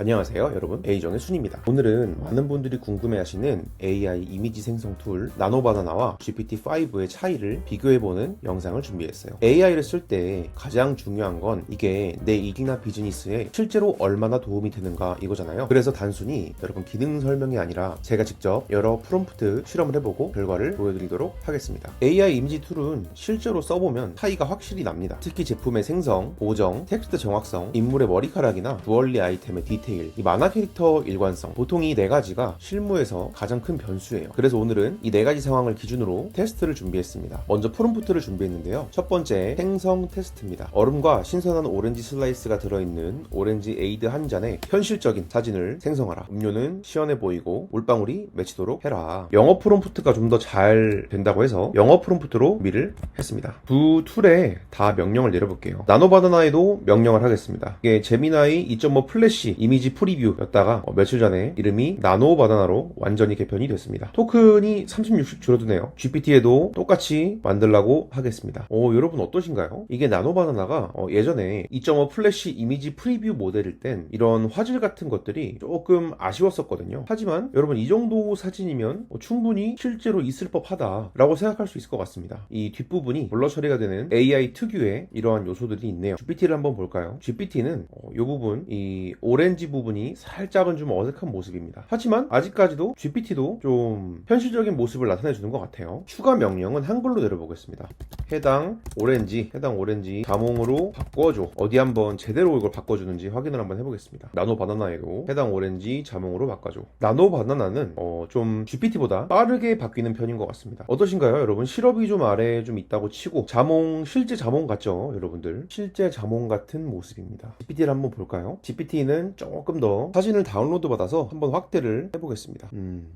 안녕하세요 여러분, 에이정의 순입니다. 오늘은 많은 분들이 궁금해하시는 AI 이미지 생성 툴 나노바나나와 GPT-5의 차이를 비교해보는 영상을 준비했어요. AI를 쓸 때 가장 중요한 건 이게 내 일이나 비즈니스에 실제로 얼마나 도움이 되는가 이거잖아요. 그래서 단순히 여러분 기능 설명이 아니라 제가 직접 여러 프롬프트 실험을 해보고 결과를 보여드리도록 하겠습니다. AI 이미지 툴은 실제로 써보면 차이가 확실히 납니다. 특히 제품의 생성, 보정, 텍스트 정확성, 인물의 머리카락이나 주얼리 아이템의 디테일, 이 만화 캐릭터 일관성, 보통 이 네 가지가 실무에서 가장 큰 변수예요. 그래서 오늘은 이 네 가지 상황을 기준으로 테스트를 준비했습니다. 먼저 프롬프트를 준비했는데요. 첫 번째 생성 테스트입니다. 얼음과 신선한 오렌지 슬라이스가 들어있는 오렌지 에이드 한 잔에 현실적인 사진을 생성하라. 음료는 시원해 보이고 물방울이 맺히도록 해라. 영어 프롬프트가 좀 더 잘 된다고 해서 영어 프롬프트로 준비를 했습니다. 두 툴에 다 명령을 내려볼게요. 나노바나나에도 명령을 하겠습니다. 이게 제미나이 2.5 플래시 이미지 프리뷰였다가 며칠 전에 이름이 나노바나나로 완전히 개편이 됐습니다. 토큰이 36씩 줄어드네요. GPT에도 똑같이 만들라고 하겠습니다. 여러분 어떠신가요? 이게 나노바나나가 예전에 2.5 플래시 이미지 프리뷰 모델일 땐 이런 화질 같은 것들이 조금 아쉬웠었거든요. 하지만 여러분 이 정도 사진이면 충분히 실제로 있을 법하다 라고 생각할 수 있을 것 같습니다. 이 뒷부분이 블러 처리가 되는 AI 특유의 이러한 요소들이 있네요. GPT를 한번 볼까요? GPT는 이 부분, 이 오렌지 부분이 살짝은 좀 어색한 모습입니다. 하지만 아직까지도 GPT도 좀 현실적인 모습을 나타내주는 것 같아요. 추가 명령은 한글로 내려보겠습니다. 해당 오렌지 자몽으로 바꿔줘. 어디 한번 제대로 이걸 바꿔주는지 확인을 한번 해보겠습니다. 나노바나나에도 해당 오렌지 자몽으로 바꿔줘. 나노바나나는 좀 GPT보다 빠르게 바뀌는 편인 것 같습니다. 어떠신가요 여러분? 시럽이 좀 아래에 좀 있다고 치고 실제 자몽 같죠 여러분들? 실제 자몽 같은 모습입니다. GPT를 한번 볼까요? GPT는 조금 더 사진을 다운로드 받아서 한번 확대를 해보겠습니다.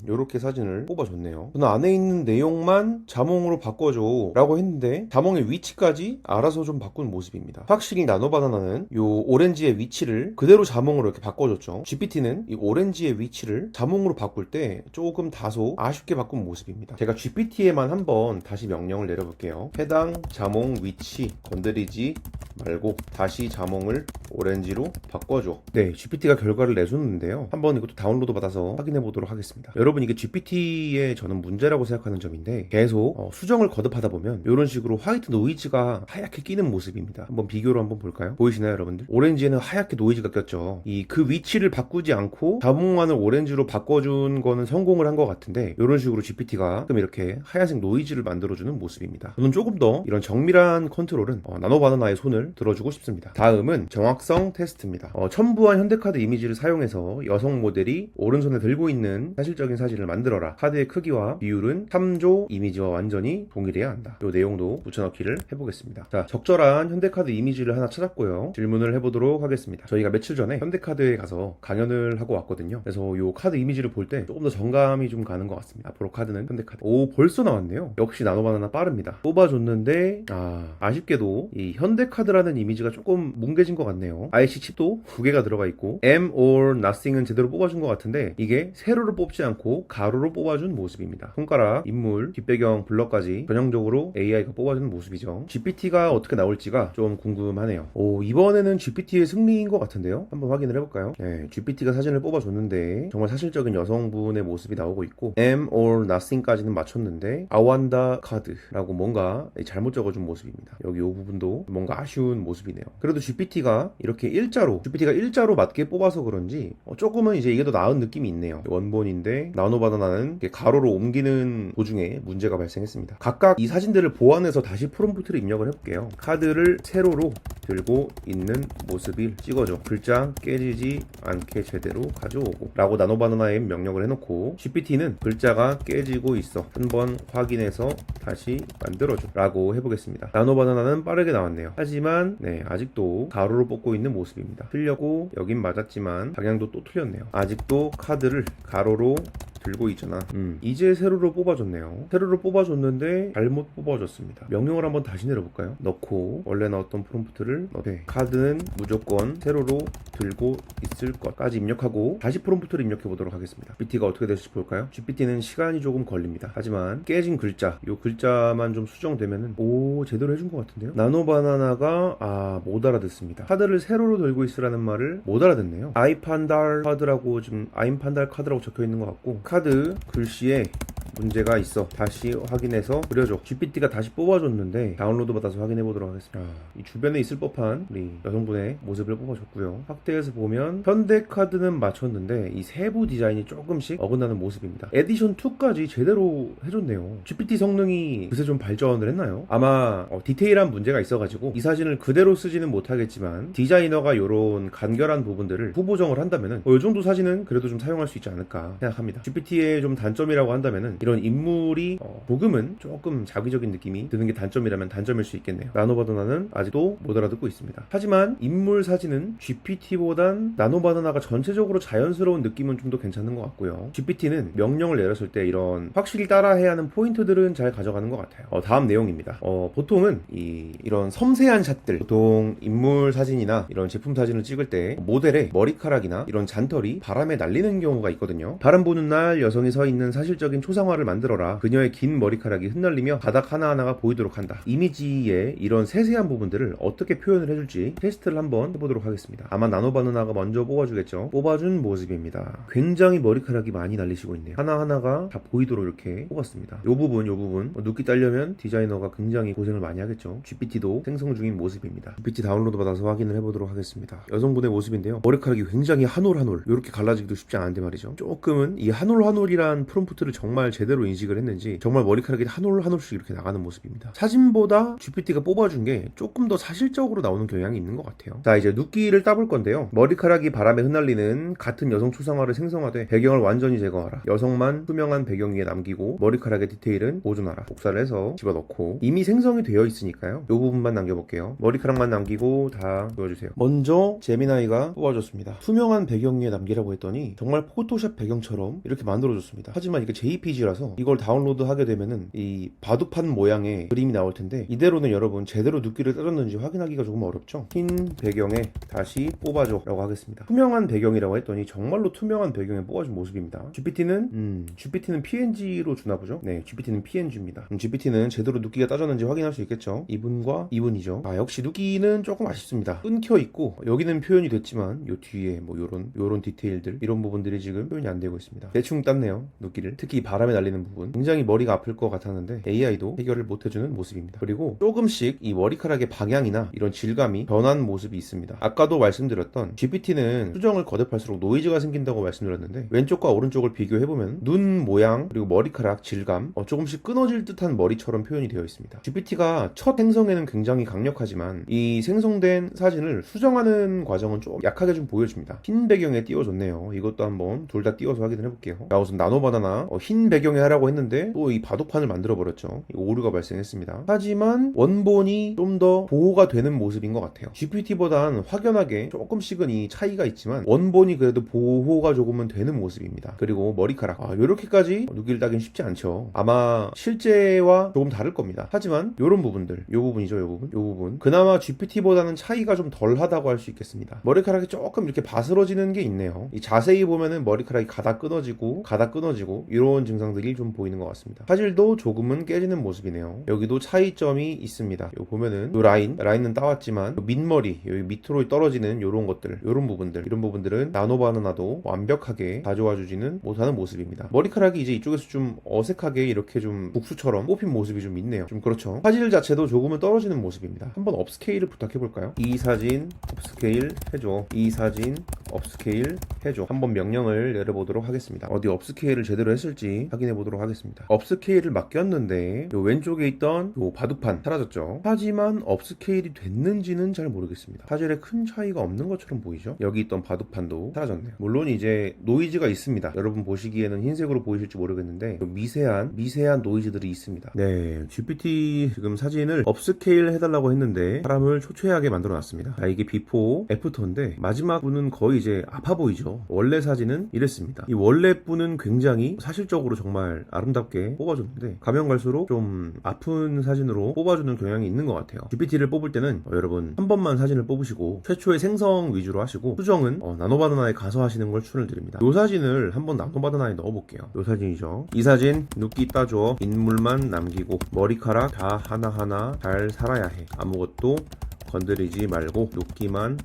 이렇게 사진을 뽑아줬네요. 저는 안에 있는 내용만 자몽으로 바꿔줘 라고 했는데 자몽의 위치까지 알아서 좀 바꾼 모습입니다. 확실히 나노바나나는 이 오렌지의 위치를 그대로 자몽으로 이렇게 바꿔줬죠. GPT는 이 오렌지의 위치를 자몽으로 바꿀 때 조금 다소 아쉽게 바꾼 모습입니다. 제가 GPT에만 한번 다시 명령을 내려볼게요. 해당 자몽 위치 건드리지 말고 다시 자몽을 오렌지로 바꿔줘. 네, GPT가 결과를 내줬는데요. 한번 이것도 다운로드 받아서 확인해 보도록 하겠습니다. 여러분 이게 GPT의 저는 문제라고 생각하는 점인데 계속 수정을 거듭하다 보면 이런 식으로 화이트 노이즈가 하얗게 끼는 모습입니다. 한번 비교로 한번 볼까요? 보이시나요 여러분들? 오렌지에는 하얗게 노이즈가 꼈죠. 그 위치를 바꾸지 않고 자몽만을 오렌지로 바꿔준 거는 성공을 한 것 같은데 이런 식으로 GPT가 가끔 이렇게 하얀색 노이즈를 만들어주는 모습입니다. 저는 조금 더 이런 정밀한 컨트롤은 나노바나나의 손을 들어주고 싶습니다. 다음은 정확성 테스트입니다. 첨부한 현대카드 이미지를 사용해서 여성 모델이 오른손에 들고 있는 사실적인 사진을 만들어라. 카드의 크기와 비율은 3조 이미지와 완전히 동일해야 한다. 이 내용도 붙여넣기를 해보겠습니다. 자, 적절한 현대카드 이미지를 하나 찾았고요. 질문을 해보도록 하겠습니다. 저희가 며칠 전에 현대카드에 가서 강연을 하고 왔거든요. 그래서 이 카드 이미지를 볼 때 조금 더 정감이 좀 가는 것 같습니다. 앞으로 카드는 현대카드. 벌써 나왔네요. 역시 나노바나나 빠릅니다. 뽑아줬는데 아쉽게도 이 현대카드라는 이미지가 조금 뭉개진 것 같네요. IC 칩도 2개가 들어가 있고 M or Nothing은 제대로 뽑아준 것 같은데 이게 세로로 뽑지 않고 가로로 뽑아준 모습입니다. 손가락, 인물, 뒷배경, 블럭까지 전형적으로 AI가 뽑아준 모습이죠. GPT가 어떻게 나올지가 좀 궁금하네요. 이번에는 GPT의 승리인 것 같은데요. 한번 확인을 해볼까요? 네, GPT가 사진을 뽑아줬는데 정말 사실적인 여성분의 모습이 나오고 있고 M or Nothing까지는 맞췄는데 아완다 카드라고 뭔가 잘못 적어준 모습입니다. 여기 이 부분도 뭔가 아쉬운 모습이네요. 그래도 GPT가 일자로 맞게 뽑아서 그런지 조금은 이제 이게 더 나은 느낌이 있네요. 원본인데 나노바나나는 가로로 옮기는 도중에 문제가 발생했습니다. 각각 이 사진들을 보완해서 다시 프롬프트를 입력을 해볼게요. 카드를 세로로 들고 있는 모습을 찍어줘. 글자 깨지지 않게 제대로 가져오고 라고 나노바나나에 명령을 해놓고 GPT는 글자가 깨지고 있어. 한번 확인해서 다시 만들어줘 라고 해보겠습니다. 나노바나나는 빠르게 나왔네요. 하지만 아직도 가로로 뽑고 있는 모습입니다. 틀렸고 여긴 맞았지만 방향도 또 틀렸네요. 아직도 카드를 가로로 들고 있잖아. 이제 세로로 뽑아줬네요. 세로로 뽑아줬는데 잘못 뽑아줬습니다. 명령을 한번 다시 내려볼까요? 넣고 원래 나왔던 프롬프트를 넣되 카드는 무조건 세로로 들고 있을 것까지 입력하고 다시 프롬프트를 입력해 보도록 하겠습니다. GPT가 어떻게 될지 볼까요? GPT는 시간이 조금 걸립니다. 하지만 깨진 글자, 요 글자만 좀 수정되면은 제대로 해준 것 같은데요? 나노바나나가 못 알아듣습니다. 카드를 세로로 들고 있으라는 말을 못 알아듣네요. 아임판달 카드라고 적혀 있는 것 같고, 카드 글씨에 문제가 있어. 다시 확인해서 그려줘. GPT가 다시 뽑아줬는데 다운로드 받아서 확인해보도록 하겠습니다. 이 주변에 있을 법한 우리 여성분의 모습을 뽑아줬고요. 확대해서 보면 현대카드는 맞췄는데 이 세부 디자인이 조금씩 어긋나는 모습입니다. 에디션 2까지 제대로 해줬네요. GPT 성능이 그새 좀 발전을 했나요? 아마 디테일한 문제가 있어가지고 이 사진을 그대로 쓰지는 못하겠지만 디자이너가 이런 간결한 부분들을 후보정을 한다면은 이 정도 사진은 그래도 좀 사용할 수 있지 않을까 생각합니다. GPT의 좀 단점이라고 한다면은 이런 인물이 조금은 조금 자기적인 느낌이 드는 게 단점이라면 단점일 수 있겠네요. 나노바나나는 아직도 못 알아듣고 있습니다. 하지만 인물 사진은 GPT보단 나노바나나가 전체적으로 자연스러운 느낌은 좀 더 괜찮은 것 같고요. GPT는 명령을 내렸을 때 이런 확실히 따라해야 하는 포인트들은 잘 가져가는 것 같아요. 다음 내용입니다. 보통은 이런 섬세한 샷들, 보통 인물 사진이나 이런 제품 사진을 찍을 때 모델의 머리카락이나 이런 잔털이 바람에 날리는 경우가 있거든요. 바람 부는 날 여성이 서 있는 사실적인 초상화를 만들어라. 그녀의 긴 머리카락이 흩날리며 바닥 하나하나가 보이도록 한다. 이미지의 이런 세세한 부분들을 어떻게 표현을 해줄지 테스트를 한번 해보도록 하겠습니다. 아마 나노바나나가 먼저 뽑아주겠죠. 뽑아준 모습입니다. 굉장히 머리카락이 많이 날리시고 있네요. 하나하나가 다 보이도록 이렇게 뽑았습니다. 요 부분 눕기 따려면 디자이너가 굉장히 고생을 많이 하겠죠. GPT도 생성 중인 모습입니다. GPT 다운로드 받아서 확인을 해보도록 하겠습니다. 여성분의 모습인데요. 머리카락이 굉장히 한 올 한 올 이렇게 갈라지기도 쉽지 않은데 말이죠. 조금은 이 한 올 한 올이란 프롬프트를 정말 제대로 인식을 했는지 정말 머리카락이 한 올 한 올씩 이렇게 나가는 모습입니다. 사진보다 GPT가 뽑아준 게 조금 더 사실적으로 나오는 경향이 있는 것 같아요. 자, 이제 눕기를 따볼 건데요. 머리카락이 바람에 흩날리는 같은 여성 초상화를 생성하되 배경을 완전히 제거하라. 여성만 투명한 배경 위에 남기고 머리카락의 디테일은 보존하라. 복사를 해서 집어넣고 이미 생성이 되어 있으니까요. 이 부분만 남겨볼게요. 머리카락만 남기고 다 보여주세요. 먼저 제미나이가 뽑아줬습니다. 투명한 배경 위에 남기라고 했더니 정말 포토샵 배경처럼 이렇게 만들어줬습니다. 하지만 이게 JPG라서 이걸 다운로드 하게 되면은 이 바둑판 모양의 그림이 나올 텐데 이대로는 여러분 제대로 눕기를 따졌는지 확인하기가 조금 어렵죠. 흰 배경에 다시 뽑아줘 라고 하겠습니다. 투명한 배경이라고 했더니 정말로 투명한 배경에 뽑아준 모습입니다. GPT는 PNG로 주나보죠. 네, GPT는 PNG입니다. GPT는 제대로 눕기가 따졌는지 확인할 수 있겠죠. 이분과 이분이죠. 역시 눕기는 조금 아쉽습니다. 끊겨 있고 여기는 표현이 됐지만 요 뒤에 뭐 요런 디테일들 이런 부분들이 지금 표현이 안 되고 있습니다. 대충 땄네요. 눕기를. 특히 바람에 날리는 부분 굉장히 머리가 아플 것 같았는데 AI도 해결을 못해주는 모습입니다. 그리고 조금씩 이 머리카락의 방향이나 이런 질감이 변한 모습이 있습니다. 아까도 말씀드렸던 GPT는 수정을 거듭할수록 노이즈가 생긴다고 말씀드렸는데 왼쪽과 오른쪽을 비교해보면 눈 모양 그리고 머리카락 질감 조금씩 끊어질 듯한 머리처럼 표현이 되어 있습니다. GPT가 첫 생성에는 굉장히 강력하지만 이 생성된 사진을 수정하는 과정은 좀 약하게 좀 보여줍니다. 흰 배경에 띄워줬네요. 이것도 한번 둘 다 띄워서 확인을 해볼게요. 자, 우선 나노바나나 흰 배경에 하라고 했는데 또 이 바둑판을 만들어버렸죠. 오류가 발생했습니다. 하지만 원본이 좀 더 보호가 되는 모습인 것 같아요. GPT보단 확연하게 조금씩은 이 차이가 있지만 원본이 그래도 보호가 조금은 되는 모습입니다. 그리고 머리카락 요렇게까지 눕기를 따긴 쉽지 않죠. 아마 실제와 조금 다를 겁니다. 하지만 요런 부분들 요 부분 그나마 GPT보다는 차이가 좀 덜하다고 할 수 있겠습니다. 머리카락이 조금 이렇게 바스러지는 게 있네요. 이 자세히 보면은 머리카락이 가다 끊어지고 이런 증상들이 좀 보이는 것 같습니다. 화질도 조금은 깨지는 모습이네요. 여기도 차이점이 있습니다. 요 보면은 요 라인은 따왔지만 요 밑머리 여기 밑으로 떨어지는 요런 것들 이런 부분들은 나노바나나도 완벽하게 가져와 주지는 못하는 모습입니다. 머리카락이 이제 이쪽에서 좀 어색하게 이렇게 좀 북수처럼 뽑힌 모습이 좀 있네요. 좀 그렇죠. 화질 자체도 조금은 떨어지는 모습입니다. 한번 업스케일을 부탁해볼까요? 이 사진 업스케일 해줘. 이 사진 업스케일 해줘. 한번 명령을 내려보도록 하겠습니다. 어디 업스케일을 제대로 했을지 확인 확인해 보도록 하겠습니다. 업스케일을 맡겼는데 요 왼쪽에 있던 요 바둑판 사라졌죠. 하지만 업스케일이 됐는지는 잘 모르겠습니다. 화질에 큰 차이가 없는 것처럼 보이죠. 여기 있던 바둑판도 사라졌네요. 물론 이제 노이즈가 있습니다. 여러분 보시기에는 흰색으로 보이실지 모르겠는데 미세한 노이즈들이 있습니다. 네, GPT 지금 사진을 업스케일 해달라고 했는데 사람을 초췌하게 만들어 놨습니다. 자, 이게 비포 애프터인데 마지막 분은 거의 이제 아파 보이죠. 원래 사진은 이랬습니다. 이 원래 분은 굉장히 사실적으로 정말 아름답게 뽑아줬는데 가면 갈수록 좀 아픈 사진으로 뽑아주는 경향이 있는 것 같아요. GPT를 뽑을 때는 여러분 한 번만 사진을 뽑으시고 최초의 생성 위주로 하시고 수정은 나노바나나에 가서 하시는 걸 추천드립니다. 이 사진을 한번 나노바나나에 넣어볼게요. 이 사진이죠. 이 사진 눕기 따줘. 인물만 남기고 머리카락 다 하나하나 잘 살아야 해. 아무것도 건드리지 말고 눕기만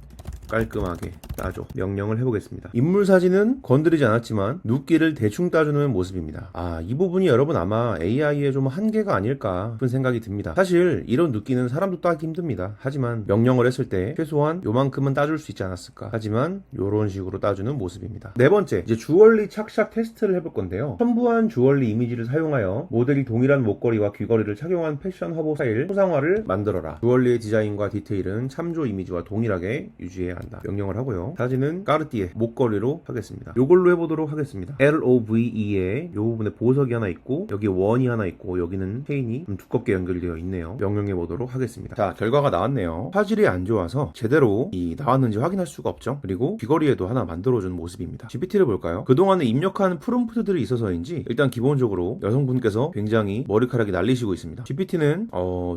깔끔하게 따줘. 명령을 해보겠습니다. 인물 사진은 건드리지 않았지만 눕기를 대충 따주는 모습입니다. 이 부분이 여러분 아마 AI의 좀 한계가 아닐까 싶은 생각이 듭니다. 사실 이런 눕기는 사람도 따기 힘듭니다. 하지만 명령을 했을 때 최소한 요만큼은 따줄 수 있지 않았을까. 하지만 요런 식으로 따주는 모습입니다. 네 번째, 이제 주얼리 착샷 테스트를 해볼 건데요. 첨부한 주얼리 이미지를 사용하여 모델이 동일한 목걸이와 귀걸이를 착용한 패션 화보 스타일 초상화를 만들어라. 주얼리의 디자인과 디테일은 참조 이미지와 동일하게 유지해야 한다. 명령을 하고요. 사진은 까르띠에 목걸이로 하겠습니다. 요걸로 해보도록 하겠습니다. LOVE에 요 부분에 보석이 하나 있고 여기 원이 하나 있고 여기는 체인이 좀 두껍게 연결되어 있네요. 명령해 보도록 하겠습니다. 자, 결과가 나왔네요. 화질이 안 좋아서 제대로 나왔는지 확인할 수가 없죠. 그리고 귀걸이에도 하나 만들어준 모습입니다. GPT를 볼까요? 그동안에 입력한 프롬프트들이 있어서인지 일단 기본적으로 여성분께서 굉장히 머리카락이 날리시고 있습니다. GPT는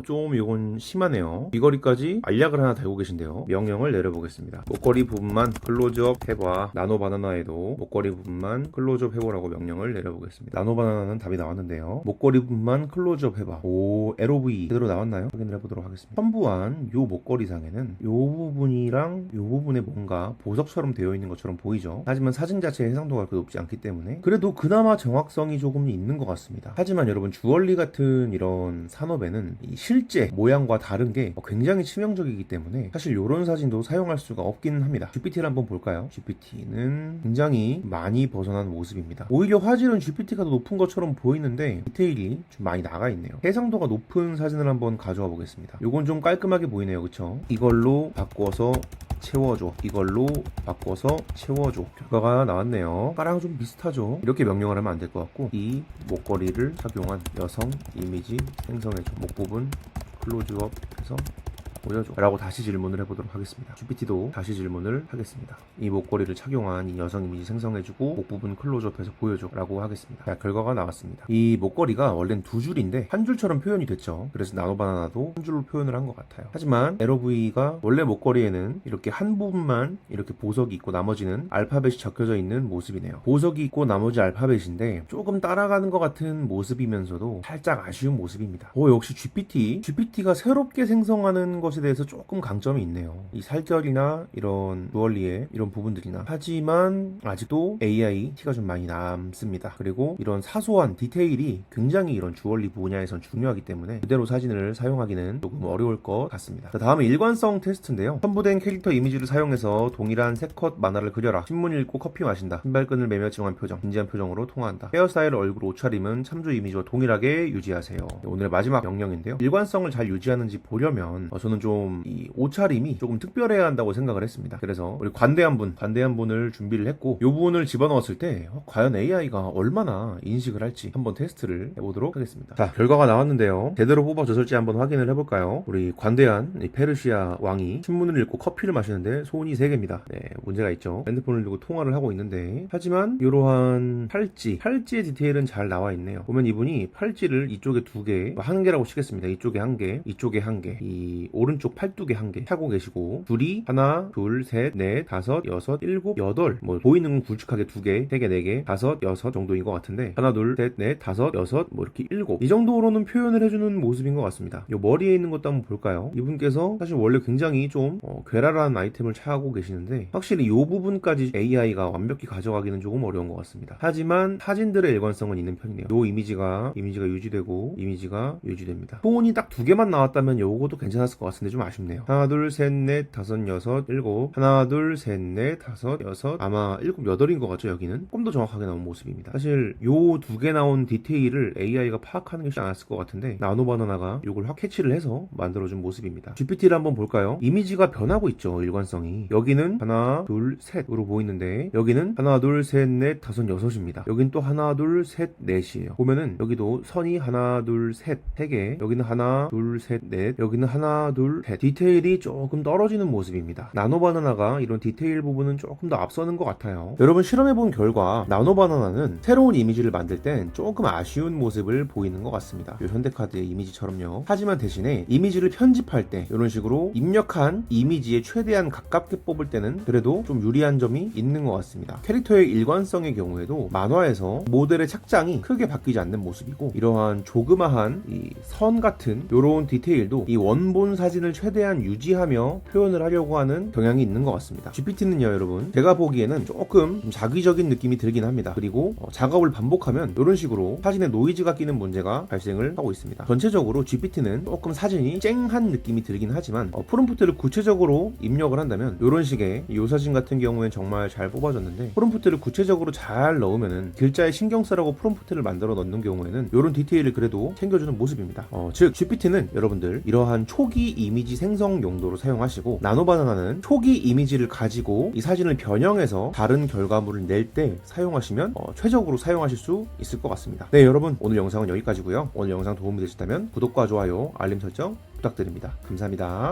좀 이건 심하네요. 귀걸이까지 알약을 하나 달고 계신데요. 명령을 내려보겠습니다. 목걸이 부분만 클로즈업 해봐. 나노바나나에도 목걸이 부분만 클로즈업 해보라고 명령을 내려보겠습니다. 나노바나나는 답이 나왔는데요. 목걸이 부분만 클로즈업 해봐. 오, LOV 제대로 나왔나요? 확인을 해보도록 하겠습니다. 첨부한 요 목걸이상에는 요 부분이랑 요 부분에 뭔가 보석처럼 되어 있는 것처럼 보이죠. 하지만 사진 자체의 해상도가 그렇게 높지 않기 때문에 그래도 그나마 정확성이 조금 있는 것 같습니다. 하지만 여러분 주얼리 같은 이런 산업에는 이 실제 모양과 다른 게 굉장히 치명적이기 때문에 사실 요런 사진도 사용할 수가 없긴 합니다. GPT를 한번 볼까요? GPT는 굉장히 많이 벗어난 모습입니다. 오히려 화질은 GPT가 더 높은 것처럼 보이는데 디테일이 좀 많이 나가 있네요. 해상도가 높은 사진을 한번 가져와 보겠습니다. 요건 좀 깔끔하게 보이네요. 그쵸? 이걸로 바꿔서 채워줘. 이걸로 바꿔서 채워줘. 결과가 나왔네요. 아까랑 좀 비슷하죠? 이렇게 명령을 하면 안 될 것 같고 이 목걸이를 착용한 여성 이미지 생성해줘. 목 부분 클로즈업 해서 보여줘 라고 다시 질문을 해보도록 하겠습니다. GPT도 다시 질문을 하겠습니다. 이 목걸이를 착용한 이 여성 이미지 생성해주고 목 부분 클로즈업해서 보여줘 라고 하겠습니다. 자, 결과가 나왔습니다. 이 목걸이가 원래는 두 줄인데 한 줄처럼 표현이 됐죠. 그래서 나노바나나도 한 줄로 표현을 한 것 같아요. 하지만 LOV가 원래 목걸이에는 이렇게 한 부분만 이렇게 보석이 있고 나머지는 알파벳이 적혀져 있는 모습이네요. 보석이 있고 나머지 알파벳인데 조금 따라가는 것 같은 모습이면서도 살짝 아쉬운 모습입니다. 역시 GPT가 새롭게 생성하는 것에 대해서 조금 강점이 있네요. 이 살결이나 이런 주얼리의 이런 부분들이나. 하지만 아직도 AI 티가 좀 많이 남습니다. 그리고 이런 사소한 디테일이 굉장히 이런 주얼리 분야에선 중요하기 때문에 그대로 사진을 사용하기는 조금 어려울 것 같습니다. 자, 다음은 일관성 테스트인데요. 첨부된 캐릭터 이미지를 사용해서 동일한 세컷 만화를 그려라. 신문 읽고 커피 마신다. 신발끈을 매며 지렁한 표정, 진지한 표정으로 통화한다. 헤어스타일, 얼굴, 옷차림은 참조 이미지와 동일하게 유지하세요. 오늘의 마지막 명령인데요. 일관성을 잘 유지하는지 보려면 저는 좀 이 옷차림이 조금 특별해야 한다고 생각을 했습니다. 그래서 우리 관대한 분을 준비를 했고 이 부분을 집어넣었을 때 과연 AI가 얼마나 인식을 할지 한번 테스트를 해보도록 하겠습니다. 자, 결과가 나왔는데요. 제대로 뽑아줬을지 한번 확인을 해볼까요? 우리 관대한 이 페르시아 왕이 신문을 읽고 커피를 마시는데 손이 3개입니다. 네, 문제가 있죠. 핸드폰을 들고 통화를 하고 있는데 하지만 이러한 팔찌의 디테일은 잘 나와 있네요. 보면 이분이 팔찌를 이쪽에 2개, 한 개라고 치겠습니다. 이쪽에 1개, 이쪽에 1개, 이 오른쪽 팔뚝에 1개 차고 계시고 줄이 하나, 둘, 셋, 넷, 다섯, 여섯, 일곱, 여덟, 뭐 보이는 건 굵직하게 2개, 3개, 4개, 다섯, 여섯 정도인 것 같은데 하나, 둘, 셋, 넷, 다섯, 여섯, 뭐 이렇게 7. 이 정도로는 표현을 해주는 모습인 것 같습니다. 이 머리에 있는 것도 한번 볼까요? 이분께서 사실 원래 굉장히 좀 괴랄한 아이템을 차고 계시는데 확실히 이 부분까지 AI가 완벽히 가져가기는 조금 어려운 것 같습니다. 하지만 사진들의 일관성은 있는 편이네요. 이 이미지가 유지되고 이미지가 유지됩니다. 톤이 딱 2개만 나왔다면 요것도 괜찮았을 것 같습니다. 같은데 좀 아쉽네요. 하나, 둘, 셋, 넷, 다섯, 여섯, 일곱. 하나, 둘, 셋, 넷, 다섯, 여섯. 아마 일곱, 여덟인 것 같죠, 여기는? 조금 더 정확하게 나온 모습입니다. 사실 요 두 개 나온 디테일을 AI가 파악하는 게 쉽지 않았을 것 같은데 나노바나나가 요걸 확 캐치를 해서 만들어준 모습입니다. GPT를 한번 볼까요? 이미지가 변하고 있죠, 일관성이. 여기는 하나, 둘, 셋으로 보이는데 여기는 하나, 둘, 셋, 넷, 다섯, 여섯입니다. 여긴 또 하나, 둘, 셋, 넷이에요. 보면은 여기도 선이 하나, 둘, 셋, 세 개. 여기는 하나, 둘, 셋, 넷. 여기는 하나, 둘, 셋. 디테일이 조금 떨어지는 모습입니다. 나노바나나가 이런 디테일 부분은 조금 더 앞서는 것 같아요. 여러분 실험해본 결과 나노바나나는 새로운 이미지를 만들 땐 조금 아쉬운 모습을 보이는 것 같습니다. 이 현대카드의 이미지처럼요. 하지만 대신에 이미지를 편집할 때 이런 식으로 입력한 이미지에 최대한 가깝게 뽑을 때는 그래도 좀 유리한 점이 있는 것 같습니다. 캐릭터의 일관성의 경우에도 만화에서 모델의 착장이 크게 바뀌지 않는 모습이고 이러한 조그마한 이 선 같은 이런 디테일도 이 원본 사진을 최대한 유지하며 표현을 하려고 하는 경향이 있는 것 같습니다. GPT는요 여러분 제가 보기에는 조금 자기적인 느낌이 들긴 합니다. 그리고 작업을 반복하면 이런 식으로 사진에 노이즈가 끼는 문제가 발생을 하고 있습니다. 전체적으로 GPT는 조금 사진이 쨍한 느낌이 들긴 하지만 프롬프트를 구체적으로 입력을 한다면 이런 식의 이 사진 같은 경우엔 정말 잘 뽑아졌는데 프롬프트를 구체적으로 잘 넣으면은 글자에 신경 쓰라고 프롬프트를 만들어 넣는 경우에는 이런 디테일을 그래도 챙겨주는 모습입니다. 즉 GPT는 여러분들 이러한 초기 이미지 생성 용도로 사용하시고 나노바나나는 초기 이미지를 가지고 이 사진을 변형해서 다른 결과물을 낼 때 사용하시면 최적으로 사용하실 수 있을 것 같습니다. 네 여러분 오늘 영상은 여기까지고요. 오늘 영상 도움이 되셨다면 구독과 좋아요 알림 설정 부탁드립니다. 감사합니다.